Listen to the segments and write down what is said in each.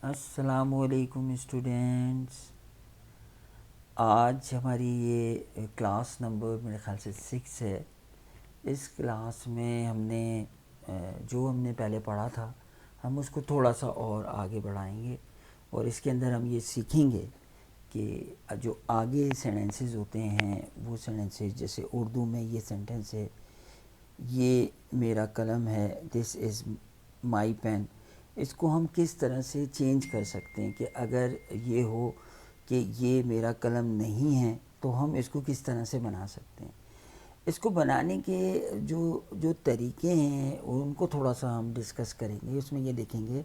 السلام علیکم اسٹوڈینٹس. آج ہماری یہ کلاس نمبر میرے خیال سے 6 ہے. اس کلاس میں ہم نے جو ہم نے پہلے پڑھا تھا ہم اس کو تھوڑا سا اور آگے بڑھائیں گے، اور اس کے اندر ہم یہ سیکھیں گے کہ جو آگے سینٹنسز ہوتے ہیں وہ سینٹنسز، جیسے اردو میں یہ سینٹنس ہے، یہ میرا قلم ہے، دس از مائی پین. اس کو ہم کس طرح سے چینج کر سکتے ہیں کہ اگر یہ ہو کہ یہ میرا قلم نہیں ہے تو ہم اس کو کس طرح سے بنا سکتے ہیں. اس کو بنانے کے جو طریقے ہیں ان کو تھوڑا سا ہم ڈسکس کریں گے. اس میں یہ دیکھیں گے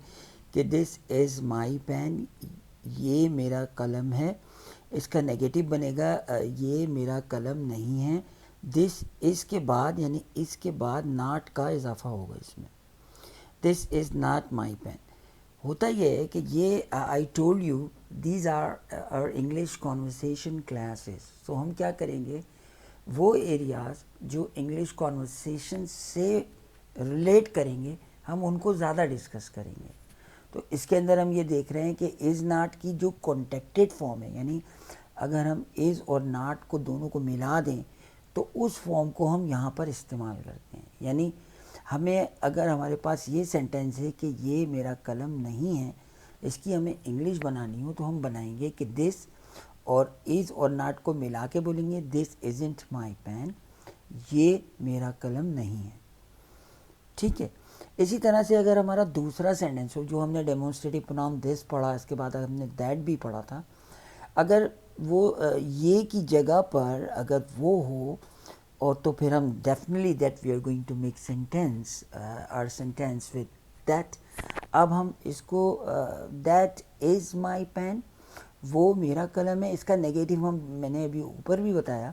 کہ دس از مائی پین، یہ میرا قلم ہے. اس کا نیگیٹو بنے گا یہ میرا قلم نہیں ہے. دس اس کے بعد یعنی اس کے بعد ناٹ کا اضافہ ہوگا اس میں. This is not my pen. ہوتا یہ ہے کہ یہ I told you these are our English conversation classes. So ہم کیا کریں گے، وہ ایریاز جو انگلش کانورسیشن سے ریلیٹ کریں گے ہم ان کو زیادہ ڈسکس کریں گے. تو اس کے اندر ہم یہ دیکھ رہے ہیں کہ از ناٹ کی جو کانٹیکٹڈ فارم ہے، یعنی اگر ہم از اور ناٹ کو دونوں کو ملا دیں تو اس فارم کو ہم یہاں پر استعمال کرتے ہیں. یعنی ہمیں اگر ہمارے پاس یہ سینٹنس ہے کہ یہ میرا قلم نہیں ہے، اس کی ہمیں انگلش بنانی ہو تو ہم بنائیں گے کہ دس اور از اور ناٹ کو ملا کے بولیں گے دس ازنٹ مائی پین، یہ میرا قلم نہیں ہے. ٹھیک ہے. اسی طرح سے اگر ہمارا دوسرا سینٹنس ہو، جو ہم نے ڈیمونسٹریٹو پروناؤن دس پڑھا، اس کے بعد ہم نے دیٹ بھی پڑھا تھا، اگر وہ یہ کی جگہ پر اگر وہ ہو اور تو پھر ہم definitely that we are going to make sentence اور سینٹینس وتھ دیٹ. اب ہم اس کو دیٹ از مائی پین، وہ میرا قلم ہے. اس کا نیگیٹو میں نے ابھی اوپر بھی بتایا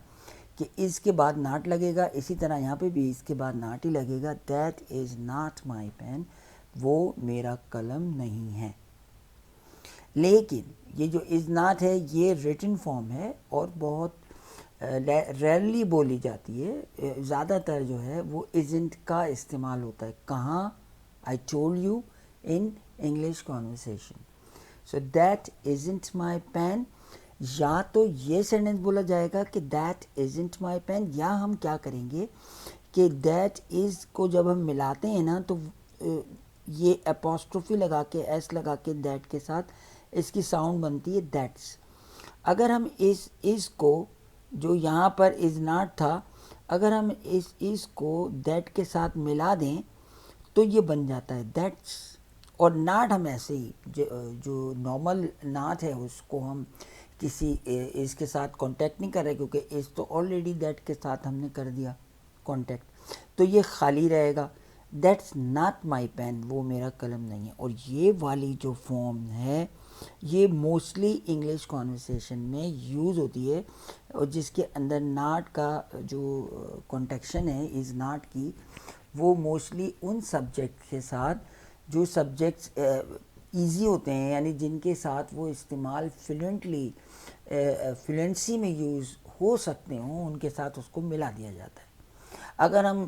کہ اس کے بعد ناٹ لگے گا، اسی طرح یہاں پہ بھی اس کے بعد ناٹ ہی لگے گا. That is not my pen, وہ میرا قلم نہیں ہے. لیکن یہ جو از ناٹ ہے یہ ریٹن فارم ہے اور بہت ریئرلی بولی جاتی ہے. زیادہ تر جو ہے وہ ازنٹ کا استعمال ہوتا ہے. کہاں؟ I told you in English conversation. So that isn't my pen, یا تو یہ سینٹنس بولا جائے گا کہ دیٹ ازنٹ مائی پین، یا ہم کیا کریں گے کہ دیٹ از کو جب ہم ملاتے ہیں نا تو یہ اپوسٹروفی لگا کے ایس لگا کے دیٹ کے ساتھ اس کی ساؤنڈ بنتی ہے دیٹس. اگر ہم اس کو جو یہاں پر از ناٹ تھا، اگر ہم اس کو دیٹ کے ساتھ ملا دیں تو یہ بن جاتا ہے دیٹس. اور ناٹ ہم ایسے ہی جو نارمل ناٹ ہے اس کو ہم کسی اس کے ساتھ کانٹیکٹ نہیں کر رہے، کیونکہ اس تو آلریڈی دیٹ کے ساتھ ہم نے کر دیا کانٹیکٹ، تو یہ خالی رہے گا. دیٹس ناٹ مائی پین، وہ میرا قلم نہیں ہے. اور یہ والی جو فارم ہے یہ موسٹلی انگلش کانورسیشن میں یوز ہوتی ہے، اور جس کے اندر ناٹ کا جو کانٹیکشن ہے از ناٹ کی، وہ موسٹلی ان سبجیکٹ کے ساتھ جو سبجیکٹس ایزی ہوتے ہیں، یعنی جن کے ساتھ وہ استعمال فلوئنسی میں یوز ہو سکتے ہوں، ان کے ساتھ اس کو ملا دیا جاتا ہے. اگر ہم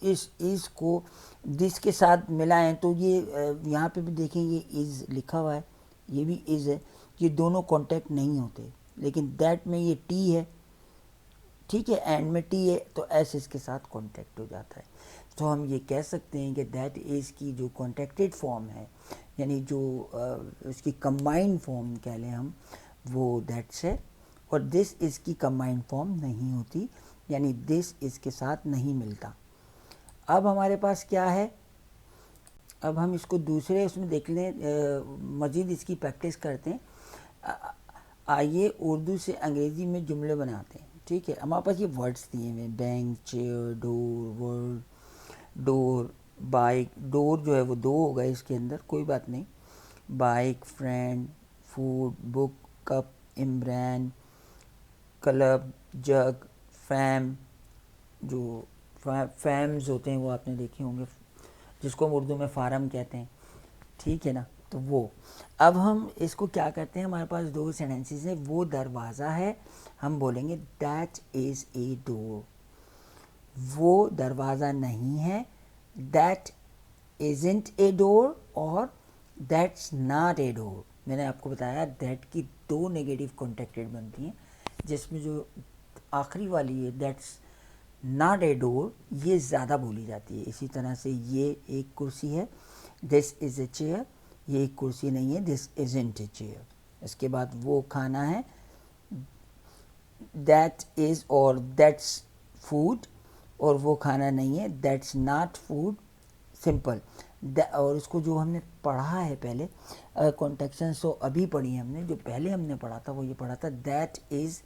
اس کو دس کے ساتھ ملائیں تو یہ یہاں پہ بھی دیکھیں یہ از لکھا ہوا ہے، یہ بھی از ہے، یہ دونوں کانٹیکٹ نہیں ہوتے. لیکن دیٹ میں یہ ٹی ہے، ٹھیک ہے، اینڈ میں ٹی ہے تو ایس اس کے ساتھ کانٹیکٹ ہو جاتا ہے. تو ہم یہ کہہ سکتے ہیں کہ دیٹ از کی جو کانٹیکٹڈ فارم ہے، یعنی جو اس کی کمبائنڈ فارم کہہ لیں ہم، وہ دیٹس ہے. اور دس اس کی کمبائنڈ فارم نہیں ہوتی، یعنی دس اس کے ساتھ نہیں ملتا. اب ہمارے پاس کیا ہے، اب ہم اس کو دوسرے اس میں دیکھ لیں، مزید اس کی پریکٹس کرتے ہیں. آئیے اردو سے انگریزی میں جملے بناتے ہیں. ٹھیک ہے، ہمارے پاس یہ ورڈس دیے ہوئے ہیں، بینک، چیئر، ڈور، ورڈ، ڈور، بائک. ڈور جو ہے وہ دو ہوگا اس کے اندر، کوئی بات نہیں. بائک، فرینڈ، فوڈ، بک، کپ، عمران، کلب، جگ، فیم. جو فیمز ہوتے ہیں وہ آپ نے دیکھے ہوں گے، جس کو ہم اردو میں فارم کہتے ہیں. ٹھیک ہے نا، تو وہ اب ہم اس کو کیا کرتے ہیں، ہمارے پاس دو سینٹنسز ہیں. وہ دروازہ ہے، ہم بولیں گے دیٹ از اے ڈور. وہ دروازہ نہیں ہے، دیٹ ازنٹ اے ڈور. اور دیٹس ناٹ اے ڈور. میں نے آپ کو بتایا دیٹ کی دو نیگیٹو کانٹیکٹڈ بنتی ہیں, جس میں جو آخری والی ہے دیٹس ناٹ اے ڈور یہ زیادہ بولی جاتی ہے. اسی طرح سے یہ ایک کرسی ہے, دس از اے چیئر, یہ ایک کرسی نہیں ہے, دس ازنٹ اے چیئر. اس کے بعد وہ کھانا ہے, دیٹ از اور دیٹس فوڈ, اور وہ کھانا نہیں ہے, دیٹس ناٹ فوڈ. سمپل. اور اس کو جو ہم نے پڑھا ہے پہلے کانٹیکشن سو ابھی پڑھی ہے ہم نے, جو پہلے ہم نے پڑھا تھا وہ یہ پڑھا تھا دیٹ از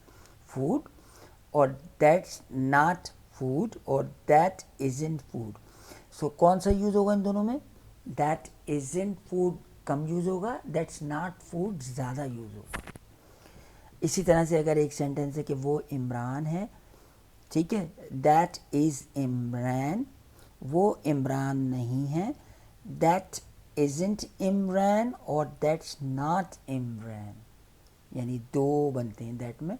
فوڈ اور دیٹس ناٹ فوڈ اور دیٹ ازنٹ فوڈ. سو کون سا یوز ہوگا ان دونوں میں؟ That isn't food come use ہوگا, دیٹس ناٹ فوڈ زیادہ یوز ہوگا. اسی طرح سے اگر ایک سینٹینس ہے کہ وہ عمران ہے, ٹھیک ہے, دیٹ از عمران, وہ عمران نہیں ہے, دیٹ ازنٹ عمران اور دیٹس ناٹ عمران, یعنی دو بنتے ہیں دیٹ میں.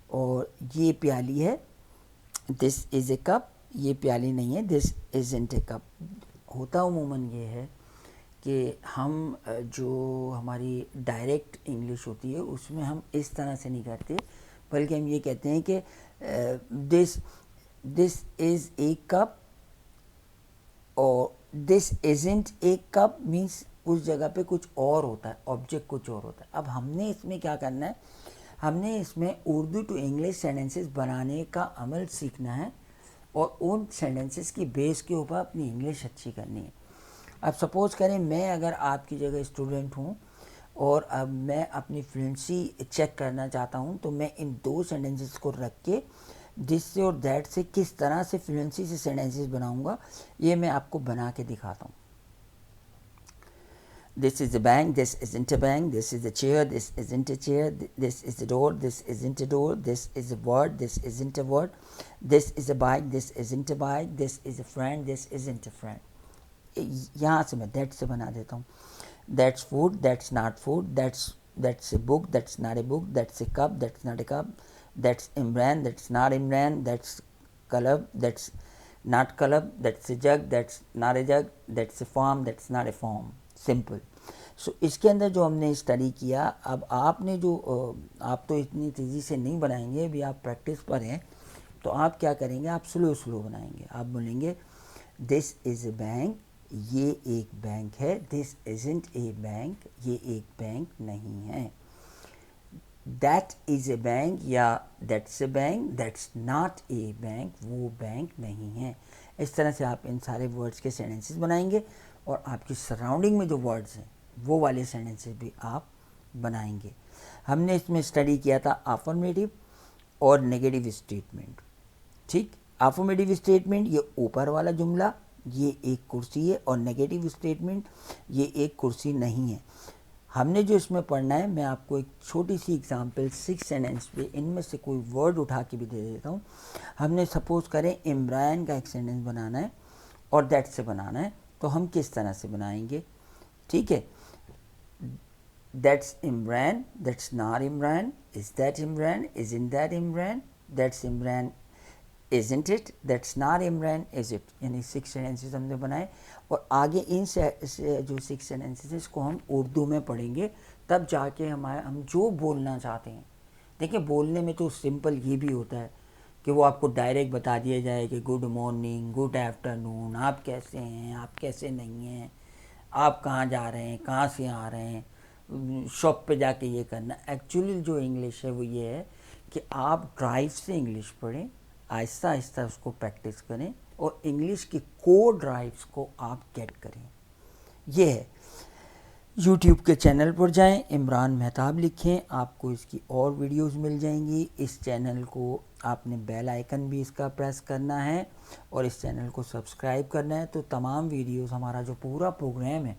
اور یہ پیالی ہے, دس از اے کپ, یہ پیالی نہیں ہے, دس ازنٹ اے کپ. ہوتا عموماً یہ ہے کہ ہم جو ہماری ڈائریکٹ انگلش ہوتی ہے اس میں ہم اس طرح سے نہیں کرتے, بلکہ ہم یہ کہتے ہیں کہ دس از اے کپ, اور دس ازنٹ اے کپ مینس اس جگہ پہ کچھ اور ہوتا ہے, آبجیکٹ کچھ اور ہوتا ہے. اب ہم نے اس میں کیا کرنا ہے, ہم نے اس میں اردو ٹو انگلش سینٹینسز بنانے کا عمل سیکھنا ہے, اور ان سینٹینسز کی بیس کے اوپر اپنی انگلش اچھی کرنی ہے. اب سپوز کریں میں اگر آپ کی جگہ اسٹوڈنٹ ہوں اور اب میں اپنی فلوئنسی چیک کرنا چاہتا ہوں, تو میں ان دو سینٹینسز کو رکھ کے دس سے اور دیٹ سے کس طرح سے فلوئنسی سے سینٹینسز بناؤں گا, یہ میں آپ کو بنا کے دکھاتا ہوں. This is a bank, this isn't a bank, this is a chair, this isn't a chair, this is a door, this isn't a door, this is a word, this isn't a word, this is a bike, this isn't a bike, this is a friend, this isn't a friend. یہاں سے میں that سے بنا دیتا ہوں. That's food, that's not food, that's a book, that's not a book, that's a cup, that's not a cup, that's Imran, that's not Imran, that's club, that's not club, that's a jug, that's not a jug, that's a farm, that's not a farm. Simple. So اس کے اندر جو ہم نے study کیا, اب آپ نے جو آپ تو اتنی تیزی سے نہیں بنائیں گے, ابھی آپ پریکٹس پر ہیں, تو آپ کیا کریں گے, آپ سلو بنائیں گے. آپ بولیں گے دس از اے بینک, یہ ایک بینک ہے, دس ازنٹ اے بینک, یہ ایک بینک نہیں ہے, دیٹ از اے بینک یا that's a bank, that's not a bank, وہ بینک نہیں ہے. اس طرح سے آپ ان سارے ورڈز کے سینٹینسز بنائیں گے, اور آپ کی سراؤنڈنگ میں جو ورڈز ہیں وہ والے سینٹینسز بھی آپ بنائیں گے. ہم نے اس میں اسٹڈی کیا تھا افرمیٹیو اور نیگیٹو اسٹیٹمنٹ. ٹھیک, افرمیٹیو اسٹیٹمنٹ یہ اوپر والا جملہ, یہ ایک کرسی ہے, اور نیگیٹو اسٹیٹمنٹ یہ ایک کرسی نہیں ہے. ہم نے جو اس میں پڑھنا ہے, میں آپ کو ایک چھوٹی سی اگزامپل 6 سینٹینس پہ ان میں سے کوئی ورڈ اٹھا کے بھی دے دیتا ہوں. ہم نے سپوز کریں عمران کا ایک سینٹینس بنانا ہے اور دیٹ سے بنانا ہے, تو ہم کس طرح سے بنائیں گے؟ ٹھیک ہے, that's Imran, that's not Imran, is that Imran, is in that Imran, that's Imran, isn't it, that's not Imran, is it. یعنی 6 سینٹینسز ہم نے بنائے, اور آگے ان سے جو 6 سینٹینسز اس کو ہم اردو میں پڑھیں گے, تب جا کے ہم جو بولنا چاہتے ہیں. دیکھیں بولنے میں تو سمپل یہ بھی ہوتا ہے کہ وہ آپ کو ڈائریکٹ بتا دیا جائے کہ گڈ مارننگ, گڈ آفٹرنون, آپ کیسے ہیں, آپ کیسے نہیں ہیں, آپ کہاں جا رہے ہیں, کہاں سے آ رہے ہیں, شاپ پہ جا کے یہ کرنا. ایکچولی جو انگلش ہے وہ یہ ہے کہ آپ ڈرائیو سے انگلش پڑھیں, آہستہ آہستہ اس کو پریکٹس کریں, اور انگلش کی کور ڈرائیوز کو آپ گیٹ کریں. یہ ہے. یوٹیوب کے چینل پر جائیں, عمران مہتاب لکھیں, آپ کو اس کی اور ویڈیوز مل جائیں گی. اس چینل کو آپ نے بیل آئیکن بھی اس کا پریس کرنا ہے, اور اس چینل کو سبسکرائب کرنا ہے, تو تمام ویڈیوز, ہمارا جو پورا پروگرام ہے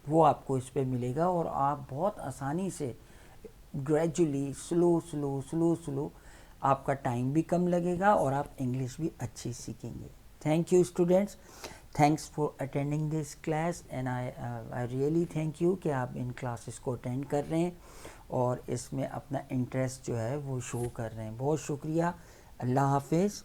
وہ آپ کو اس پہ ملے گا, اور آپ بہت آسانی سے گریجولی سلو آپ کا ٹائم بھی کم لگے گا, اور آپ انگلش بھی اچھی سیکھیں گے. Thank you students, thanks for attending this class, and I really thank you کہ آپ ان کلاسز کو اٹینڈ کر رہے ہیں اور اس میں اپنا انٹرسٹ جو ہے وہ شو کر رہے ہیں. بہت شکریہ. اللہ حافظ.